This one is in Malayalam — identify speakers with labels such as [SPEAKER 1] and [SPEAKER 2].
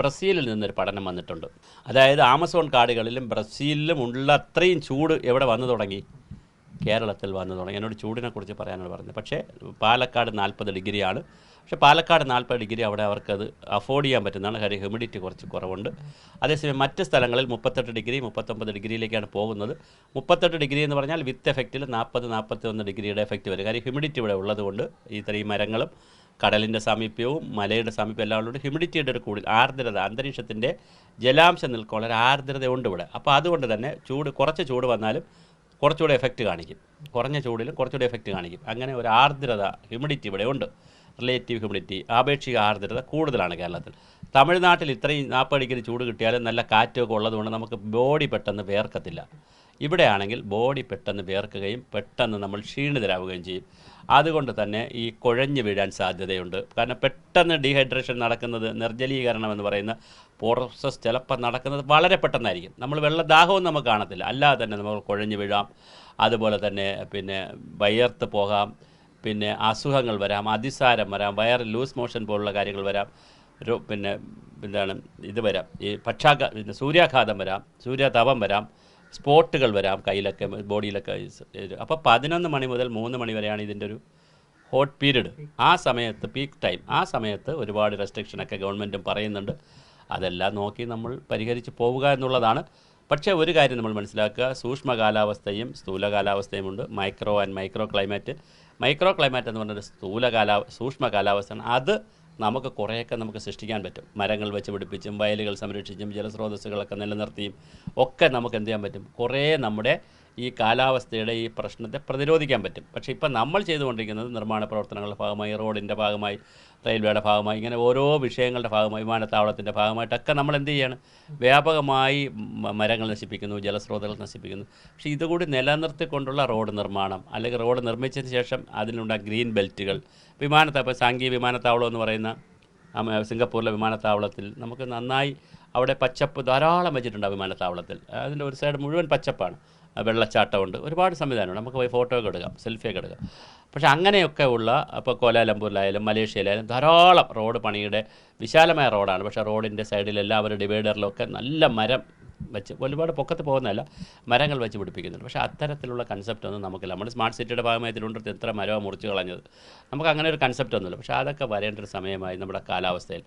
[SPEAKER 1] ബ്രസീലിൽ നിന്നൊരു പഠനം വന്നിട്ടുണ്ട്. അതായത് ആമസോൺ കാടുകളിലും ബ്രസീലിലും ഉള്ള അത്രയും ചൂട് എവിടെ വന്നു തുടങ്ങി? കേരളത്തിൽ വന്നു തുടങ്ങി. എന്നോട് ചൂടിനെക്കുറിച്ച് പറയാനാണ് പറഞ്ഞത്. പക്ഷേ പാലക്കാട് 40 ഡിഗ്രിയാണ്. പക്ഷേ പാലക്കാട് 40 ഡിഗ്രി അവിടെ അവർക്കത് അഫോർഡ് ചെയ്യാൻ പറ്റുന്നതാണ്. കാര്യം ഹ്യൂമിഡിറ്റി കുറച്ച് കുറവുണ്ട്. അതേസമയം മറ്റ് സ്ഥലങ്ങളിൽ 38 ഡിഗ്രി 39 ഡിഗ്രിയിലേക്കാണ് പോകുന്നത്. 38 ഡിഗ്രി എന്ന് പറഞ്ഞാൽ വിത്ത് എഫക്റ്റിൽ 40-41 ഡിഗ്രിയുടെ എഫക്റ്റ് വരും. കാര്യം ഹ്യൂമിഡിറ്റി ഇവിടെ ഉള്ളതുകൊണ്ട് ഇത്രയും മരങ്ങളും കടലിൻ്റെ സാമീപ്യവും മലയുടെ സാമീപ്യം എല്ലാം ഉള്ളത് ഹ്യൂമിഡിറ്റിയുടെ ഒരു കൂടുതൽ ആർദ്രത, അന്തരീക്ഷത്തിൻ്റെ ജലാംശം നിൽക്കുന്ന ഒരു ആർദ്രതയുണ്ട് ഇവിടെ. അപ്പോൾ അതുകൊണ്ട് തന്നെ കുറച്ച് ചൂട് വന്നാലും കുറച്ചുകൂടെ എഫക്റ്റ് കാണിക്കും, കുറഞ്ഞ ചൂടിലും കുറച്ചുകൂടെ എഫക്റ്റ് കാണിക്കും. അങ്ങനെ ഒരു ആർദ്രത, ഹ്യൂമിഡിറ്റി ഇവിടെ ഉണ്ട്. റിലേറ്റീവ് ഹ്യൂമിഡിറ്റി, ആപേക്ഷിക ആർദ്രത കൂടുതലാണ് കേരളത്തിൽ. തമിഴ്നാട്ടിൽ ഇത്രയും 40 ഡിഗ്രി ചൂട് കിട്ടിയാലും നല്ല കാറ്റൊക്കെ ഉള്ളതുകൊണ്ട് നമുക്ക് ബോഡി പെട്ടെന്ന് വേർക്കത്തില്ല. ഇവിടെയാണെങ്കിൽ ബോഡി പെട്ടെന്ന് വേർക്കുകയും പെട്ടെന്ന് നമ്മൾ ക്ഷീണിതരാവുകയും ചെയ്യും. അതുകൊണ്ട് തന്നെ ഈ കുഴഞ്ഞു വീഴാൻ സാധ്യതയുണ്ട്. കാരണം പെട്ടെന്ന് ഡീഹൈഡ്രേഷൻ നടക്കുന്നത്, നിർജ്ജലീകരണം എന്ന് പറയുന്ന പ്രോസസ് ചിലപ്പോൾ നടക്കുന്നത് വളരെ പെട്ടെന്നായിരിക്കും. നമ്മൾ വെള്ളദാഹവും നമുക്ക് കാണത്തില്ല, അല്ലാതെ തന്നെ നമ്മൾ കുഴഞ്ഞു വീഴാം. അതുപോലെ തന്നെ പിന്നെ വയർത്ത് പോകാം, പിന്നെ അസുഖങ്ങൾ വരാം, അതിസാരം വരാം, വയർ ലൂസ് മോഷൻ പോലുള്ള കാര്യങ്ങൾ വരാം, പിന്നെ ഇത് വരാം, ഈ സൂര്യാഘാതം വരാം, സൂര്യതാപം വരാം, സ്പോട്ടുകൾ വരാം കയ്യിലൊക്കെ ബോഡിയിലൊക്കെ. അപ്പോൾ 11 മണി മുതൽ 3 മണി വരെയാണ് ഇതിൻ്റെ ഒരു ഹോട്ട് പീരീഡ്. ആ സമയത്ത് പീക്ക് ടൈം, ആ സമയത്ത് ഒരുപാട് റെസ്ട്രിക്ഷനൊക്കെ ഗവൺമെൻറ്റും പറയുന്നുണ്ട്. അതെല്ലാം നോക്കി നമ്മൾ പരിഹരിച്ച് പോവുക എന്നുള്ളതാണ്. പക്ഷേ ഒരു കാര്യം നമ്മൾ മനസ്സിലാക്കുക, സൂക്ഷ്മ കാലാവസ്ഥയും സ്ഥൂല കാലാവസ്ഥയുമുണ്ട്. Micro and micro climate. Micro climate എന്ന് പറഞ്ഞൊരു സൂക്ഷ്മ കാലാവസ്ഥയാണ്. അത് നമുക്ക് കുറേയൊക്കെ നമുക്ക് സൃഷ്ടിക്കാൻ പറ്റും. മരങ്ങൾ വെച്ച് പിടിപ്പിച്ചും വയലുകൾ സംരക്ഷിച്ചും ജലസ്രോതസ്സുകളൊക്കെ നിലനിർത്തിയും ഒക്കെ നമുക്ക് എന്ത് ചെയ്യാൻ പറ്റും? കുറേ നമ്മുടെ ഈ കാലാവസ്ഥയുടെ ഈ പ്രശ്നത്തെ പ്രതിരോധിക്കാൻ പറ്റും. പക്ഷേ ഇപ്പം നമ്മൾ ചെയ്തുകൊണ്ടിരിക്കുന്നത് നിർമ്മാണ പ്രവർത്തനങ്ങളുടെ ഭാഗമായി, റോഡിൻ്റെ ഭാഗമായി, റെയിൽവേയുടെ ഭാഗമായി, ഇങ്ങനെ ഓരോ വിഷയങ്ങളുടെ ഭാഗമായി, വിമാനത്താവളത്തിൻ്റെ ഭാഗമായിട്ടൊക്കെ നമ്മൾ എന്ത് ചെയ്യാണ്? വ്യാപകമായി മരങ്ങൾ നശിപ്പിക്കുന്നു, ജലസ്രോതകൾ നശിപ്പിക്കുന്നു. പക്ഷേ ഇതുകൂടി നിലനിർത്തിക്കൊണ്ടുള്ള റോഡ് നിർമ്മാണം, അല്ലെങ്കിൽ റോഡ് നിർമ്മിച്ചതിന് ശേഷം അതിനുള്ള ഗ്രീൻ ബെൽറ്റുകൾ, ഇപ്പോൾ സാങ്കി വിമാനത്താവളം എന്ന് പറയുന്ന സിംഗപ്പൂരിലെ വിമാനത്താവളത്തിൽ നമുക്ക് നന്നായി അവിടെ പച്ചപ്പ് ധാരാളം വെച്ചിട്ടുണ്ട്. വിമാനത്താവളത്തിൽ അതിൻ്റെ ഒരു സൈഡ് മുഴുവൻ പച്ചപ്പാണ്, വെള്ളച്ചാട്ടമുണ്ട്, ഒരുപാട് സംവിധാനമുണ്ട്. നമുക്ക് പോയി ഫോട്ടോ ഒക്കെ എടുക്കാം, സെൽഫിയൊക്കെ എടുക്കാം. പക്ഷേ അങ്ങനെയൊക്കെ ഉള്ള, ഇപ്പോൾ കോലാലംപൂരിലായാലും മലേഷ്യയിലായാലും ധാരാളം റോഡ് പണിയുടെ വിശാലമായ റോഡാണ്. പക്ഷേ റോഡിൻ്റെ സൈഡിൽ എല്ലാവരും ഡിവൈഡറിലൊക്കെ നല്ല മരം വെച്ച്, ഒരുപാട് പൊക്കത്ത് പോകുന്നതല്ല, മരങ്ങൾ വെച്ച് പിടിപ്പിക്കുന്നുണ്ട്. പക്ഷേ അത്തരത്തിലുള്ള കൺസെപ്റ്റ് ഒന്നും നമുക്കില്ല. നമ്മുടെ സ്മാർട്ട് സിറ്റിയുടെ ഭാഗമായി ഇതിലുണ്ട് എത്ര മരമാണ് മുറിച്ച് കളഞ്ഞത്. നമുക്ക് അങ്ങനെ ഒരു കൺസെപ്റ്റ് ഒന്നുമില്ല. പക്ഷേ അതൊക്കെ വരേണ്ട ഒരു സമയമായി നമ്മുടെ കാലാവസ്ഥയിൽ.